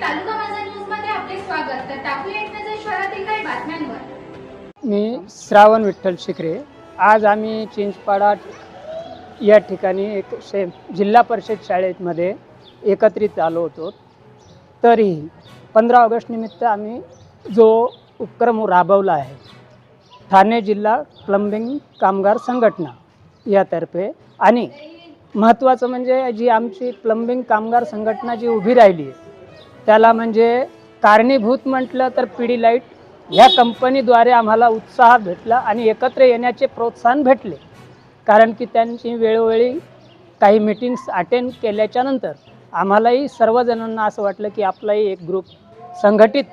तालुका माझा न्यूज मध्ये आपले स्वागत। तर टाकूया एक नजर शहरातील काही बातम्यांवर। मी श्रावण विठ्ठल शिकरे। आज आम्ही चिंचपाडा या ठिकाणी एक जिल्हा परिषद शाळेमध्ये एकत्रित आलो होतो। तरीही 15 ऑगस्ट निमित्त आम्ही जो उपक्रम राबवला आहे ठाणे जिल्हा प्लंबिंग कामगार संघटना यातर्फे, आणि महत्त्वाचं म्हणजे जी आमची प्लंबिंग कामगार संघटना जी उभी राहिली आहे त्याला म्हणजे कारणीभूत म्हटलं तर पिढीलाईट ह्या कंपनीद्वारे आम्हाला उत्साह भेटला आणि एकत्र येण्याचे प्रोत्साहन भेटले। कारण की त्यांची वेळोवेळी काही मीटिंग्स अटेंड केल्याच्यानंतर आम्हालाही सर्वजणांना असं वाटलं की आपलाही एक ग्रुप संघटित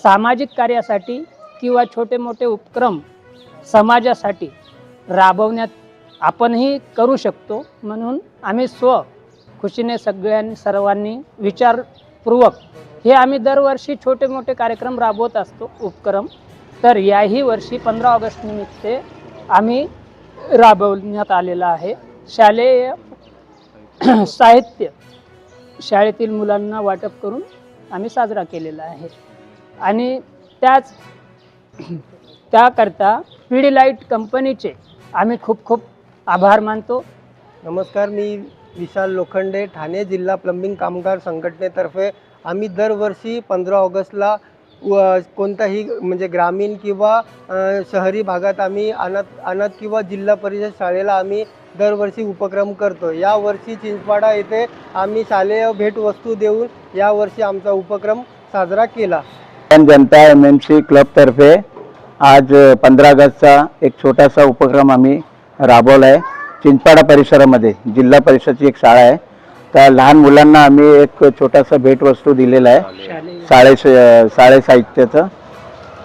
सामाजिक कार्यासाठी किंवा छोटे मोठे उपक्रम समाजासाठी राबवण्यात आपणही करू शकतो। म्हणून आम्ही खुशीने सर्वांनी विचारपूर्वक हे आम्ही दरवर्षी छोटे मोठे कार्यक्रम राबवत असतो उपक्रम। तर याही वर्षी 15 ऑगस्ट निमित्त आम्ही राबवण्यात आलेला आहे। शालेय साहित्य शाळेतील मुलांना वाटप करून आम्ही साजरा केलेला आहे आणि त्याकरता पिढीलाईट कंपनीचे आम्ही खूप खूप आभार मानतो। नमस्कार, मी विशाल लोखंडे, ठाणे जिल्हा प्लंबिंग कामगार संघटनेतर्फे आम्ही दरवर्षी 15 ऑगस्टला कोणताही म्हणजे ग्रामीण किंवा शहरी भागात आम्ही आणत किंवा जिल्हा परिषद शाळेला आम्ही दरवर्षी उपक्रम करतो। यावर्षी चिंचपाडा येथे आम्ही शालेय भेटवस्तू देऊन यावर्षी आमचा उपक्रम साजरा केला। जनता MMC क्लबतर्फे आज 15 ऑगस्टचा एक छोटासा उपक्रम आम्ही राबवला आहे। चिंचपाडा परिसरामध्ये जिल्हा परिषदची एक शाळा आहे, त्या लहान मुलांना आम्ही एक छोटासा भेटवस्तू दिलेला आहे शाळे साहित्याचं।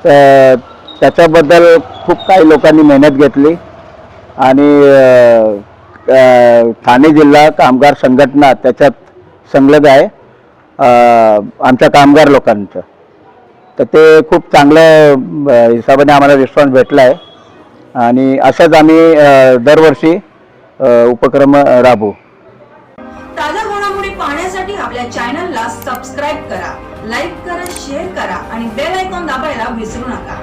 तर त्याच्याबद्दल खूप काही लोकांनी मेहनत घेतली आणि ठाणे जिल्हा कामगार संघटना त्याच्यात संलग्न आहे आमच्या कामगार लोकांचं। तर ते खूप चांगल्या हिसाबाने आम्हाला रिस्पॉन्स भेटला आहे आणि असंच आम्ही दरवर्षी उपक्रम राबवू। ताज्या घडामोडी पाहण्यासाठी आपल्या चॅनलला सबस्क्राइब करा, लाईक करा, शेअर करा आणि बेल आयकॉन दाबायला विसरू नका।